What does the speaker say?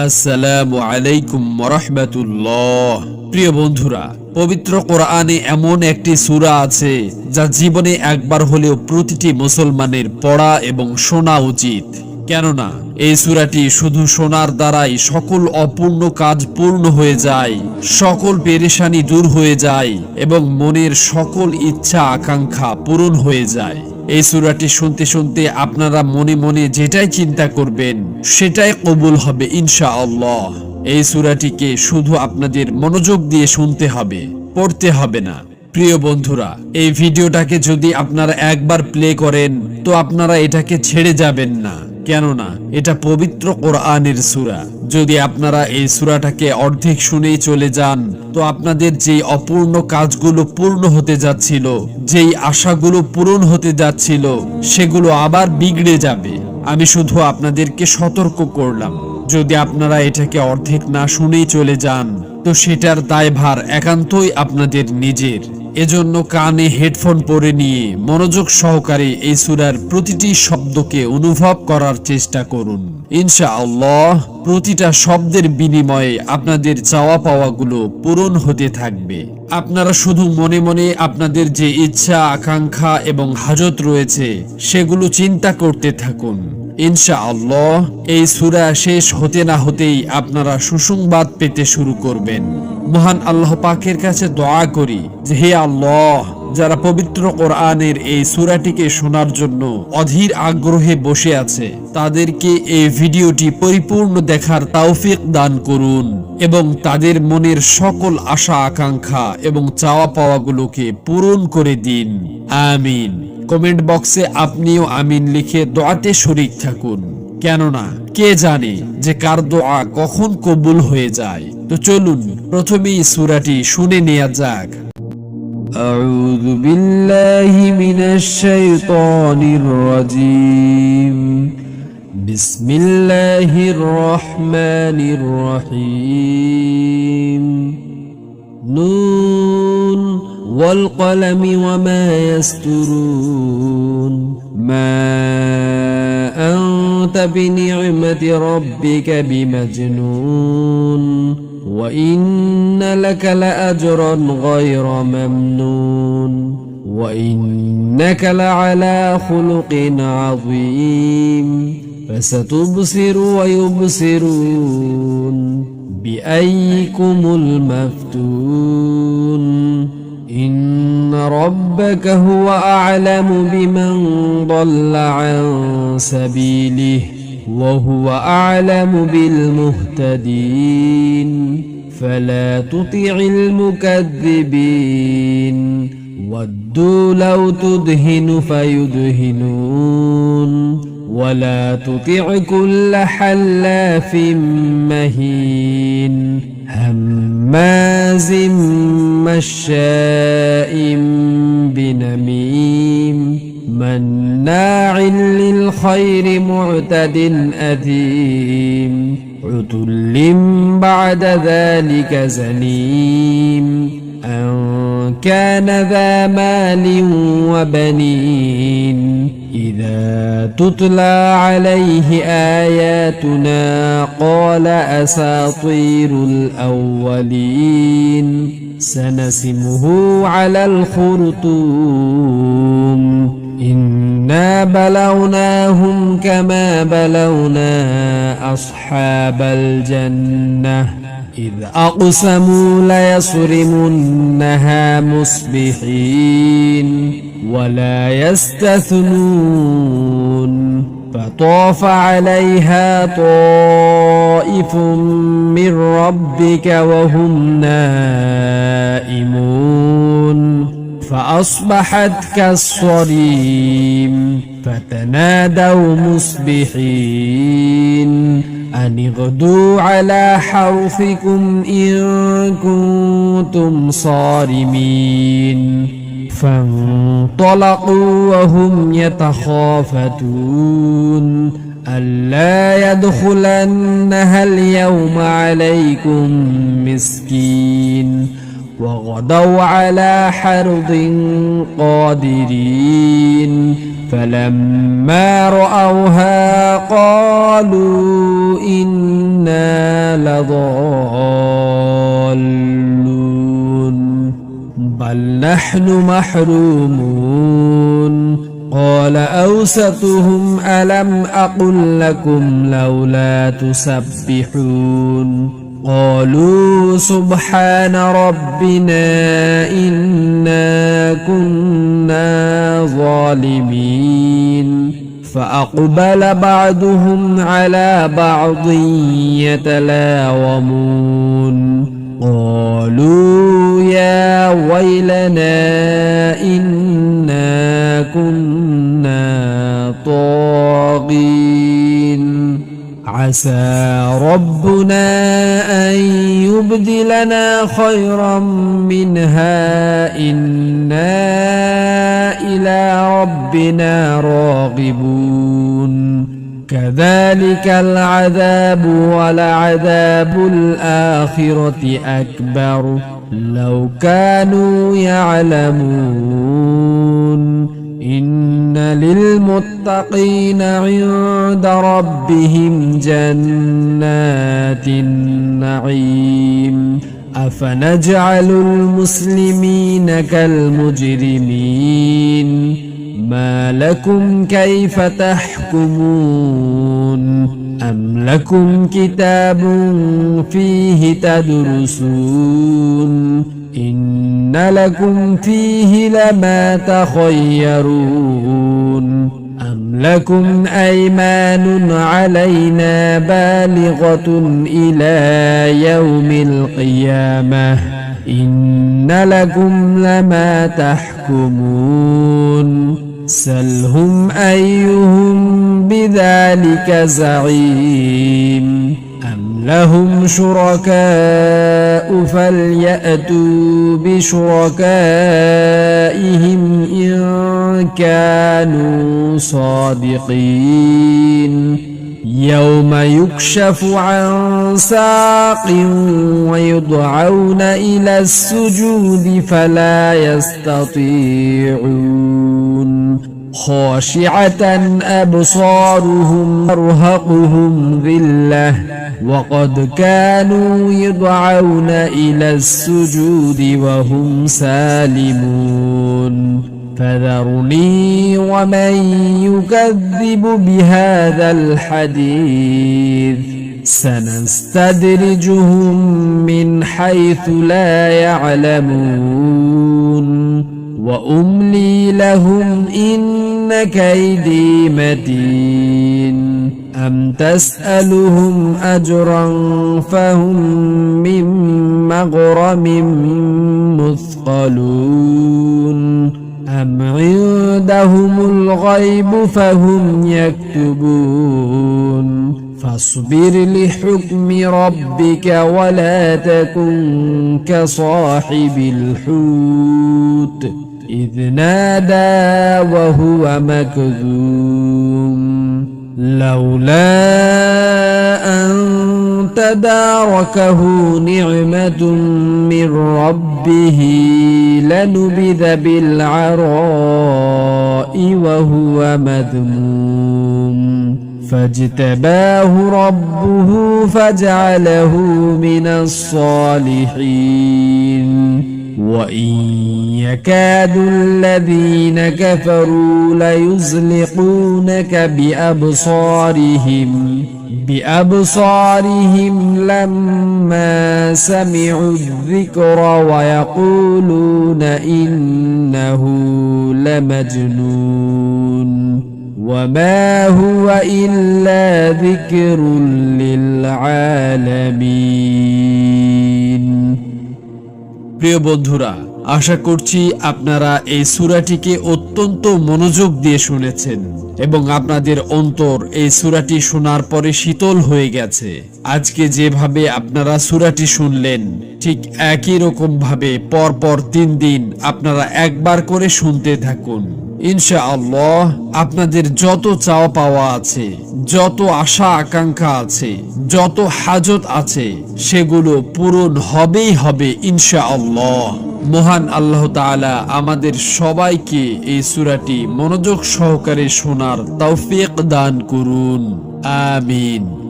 আসসালামু আলাইকুম ওয়া রাহমাতুল্লাহ। প্রিয় বন্ধুরা, পবিত্র কোরআনে এমন একটি সূরা আছে যা জীবনে একবার হলেও প্রতিটি মুসলমানের পড়া এবং শোনা উচিত। কেননা এই সূরাটি শুধু শোনার দ্বারাই সকল অপূর্ণ কাজ পূর্ণ হয়ে যায়, সকল পেরেশানি দূর হয়ে যায় এবং মনের সকল ইচ্ছা আকাঙ্ক্ষা পূরণ হয়ে যায়। এই সূরাটি শুনতে শুনতে আপনারা মনে মনে যেটাই চিন্তা করবেন সেটাই কবুল হবে ইনশাআল্লাহ। এই সূরাটিকে শুধু আপনাদের মনোযোগ দিয়ে শুনতে হবে, পড়তে হবে না। প্রিয় বন্ধুরা, এই ভিডিওটাকে যদি আপনারা একবার প্লে করেন তো আপনারা এটাকে ছেড়ে যাবেন না, কেননা এটা পবিত্র কোরআনের সূরা। যদি আপনারা এই সূরাটাকে অর্ধেক শুনেই চলে যান তো আপনাদের যেই অপূর্ণ কাজগুলো পূর্ণ হতে যাচ্ছিল, যেই আশাগুলো পূরণ হতে যাচ্ছিল, সেগুলো আবার বিগড়ে যাবে। আমি শুধু আপনাদেরকে সতর্ক করলাম, যদি আপনারা এটাকে অর্ধেক না শুনেই চলে যান তো সেটার দায়ভার একান্তই আপনাদের নিজের। এজন্য কানে হেডফোন পরে নিয়ে মনোযোগ সহকারে এই সূরার প্রতিটি শব্দকে অনুভব করার চেষ্টা করুন। ইনশাআল্লাহ প্রতিটা শব্দের বিনিময়ে আপনাদের চাওয়া পাওয়াগুলো পূরণ হতে থাকবে। আপনারা শুধু মনে মনে আপনাদের যে ইচ্ছা আকাঙ্ক্ষা এবং হাজত রয়েছে সেগুলো চিন্তা করতে থাকুন। ইনশাআল্লাহ এই সূরা শেষ হতে না হতেই আপনারা সুসংবাদ পেতে শুরু করবেন। মহান আল্লাহ পাকের কাছে দোয়া করি যে হে আল্লাহ, যারা পবিত্র কোরআনের এই সূরাটিকে শোনার জন্য অধীর আগ্রহে বসে আছে তাদেরকে এই ভিডিওটি পরিপূর্ণ দেখার তৌফিক দান করুন এবং তাদের মনের সকল আশা আকাঙ্ক্ষা এবং চাওয়া পাওয়াগুলোকে পূরণ করে দিন। আমিন। কমেন্ট বক্সে আপনিও আমিন লিখে দোয়াতে শরীক থাকুন, কেননা কে জানে যে কার দোয়া কখন কবুল হয়ে যায়। তো চলুন প্রথমেই সূরাটি শুনে নেওয়া যাক। আউযু বিল্লাহি মিনাশ শাইতানির রাজীম। বিসমিল্লাহির রহমানির রহিম। নুন ওয়াল কলামি ওয়া মা ইয়াসতুরুন। মা আনতা বিনি'মাতি রাব্বিকা বিমাজনুন। وَإِنَّ لَكَ لَأَجْرًا غَيْرَ مَمْنُونٍ وَإِنَّكَ لَعَلَى خُلُقٍ عَظِيمٍ فَسَتُبْصِرُ وَيُبْصِرُونَ بِأَيِّكُمُ الْمَفْتُونُ إِنَّ رَبَّكَ هُوَ أَعْلَمُ بِمَنْ ضَلَّ عَنْ سَبِيلِهِ وهو أعلم بالمهتدين فلا تطع المكذبين ودوا لو تدهن فيدهنون ولا تطع كل حلاف مهين هماز مشاء بنميم مناع للخير معتد أثيم عتل بعد ذلك زنيم أن كان ذا مال وبنين إذا تتلى عليه آياتنا قال أساطير الأولين سنسمه على الخرطوم إنا بلوناهم كما بلونا أصحاب الجنة إذ أقسموا ليصرمنها مصبحين ولا يستثنون فطاف عليها طائف من ربك وهم نائمون فأصبحت كالصريم فتنادوا مصبحين أن اغدوا على حرثكم إن كنتم صارمين فانطلقوا وهم يتخافتون ألا يدخلنها اليوم عليكم مسكين وغدوا على حرد قادرين فلما رأوها قالوا إنا لضالون بل نحن محرومون قال أوسطهم ألم أقل لكم لولا تسبحون قالوا سبحان ربنا إنا كنا ظالمين فأقبل بعضهم على بعض يتلاومون قالوا يا ويلنا إنا كنا طاغين عسى ربنا أن يبدلنا خيرا منها إنا إلى ربنا راغبون كذلك العذاب ولعذاب الآخرة أكبر لو كانوا يعلمون إن للمتقين عند ربهم جنات النعيم أفنجعل المسلمين كالمجرمين ما لكم كيف تحكمون أم لكم كتاب فيه تدرسون إن لكم فيه لما تخيرون أم لكم أيمان علينا بالغة إلى يوم القيامة إن لكم لما تحكمون سلهم أيهم بذلك زعيم أم لهم شركاء فليأتوا بشركائهم إن كانوا صادقين يوم يكشف عن ساق ويدعون إلى السجود فلا يستطيعون خاشعة أبصارهم ترهقهم ذلة وقد كانوا يدعون إلى السجود وهم سالمون فذرني ومن يكذب بهذا الحديث سنستدرجهم من حيث لا يعلمون وأملي لهم إن كيدي متين أم تسألهم أجرا فهم من مغرم مثقلون أم عندهم الغيب فهم يكتبون فاصبر لحكم ربك ولا تكن كصاحب الحوت إذ نادى وهو مكذوم لولا أن تداركه نعمة من ربه لنبذ بالعراء وهو مذموم فاجتباه ربه فجعله من الصالحين وإن يكاد الذين كفروا ليزلقونك بأبصارهم لما سمعوا الذكر ويقولون إنه لمجنون وما هو إلا ذكر للعالمين প্রিয় বন্ধুরা, আশা করছি আপনারা এই সূরাটিকে অত্যন্ত মনোযোগ দিয়ে শুনেছেন এবং আপনাদের অন্তর এই সূরাটি শোনার পরে শীতল হয়ে গেছে। আজকে যেভাবে আপনারা সূরাটি শুনলেন ঠিক একই রকম ভাবে পরপর 3 দিন আপনারা একবার করে শুনতে থাকুন। ইনশাআল্লাহ আপনাদের যত চাওয়া পাওয়া আছে, যত আশা আকাঙ্ক্ষা আছে, যত হাজত আছে, সেগুলো পূরণ হবেই হবে ইনশাআল্লাহ। মহান আল্লাহ তাআলা আমাদের সবাইকে এই সূরাটি মনোযোগ সহকারে শোনার তৌফিক দান করুন। আমিন।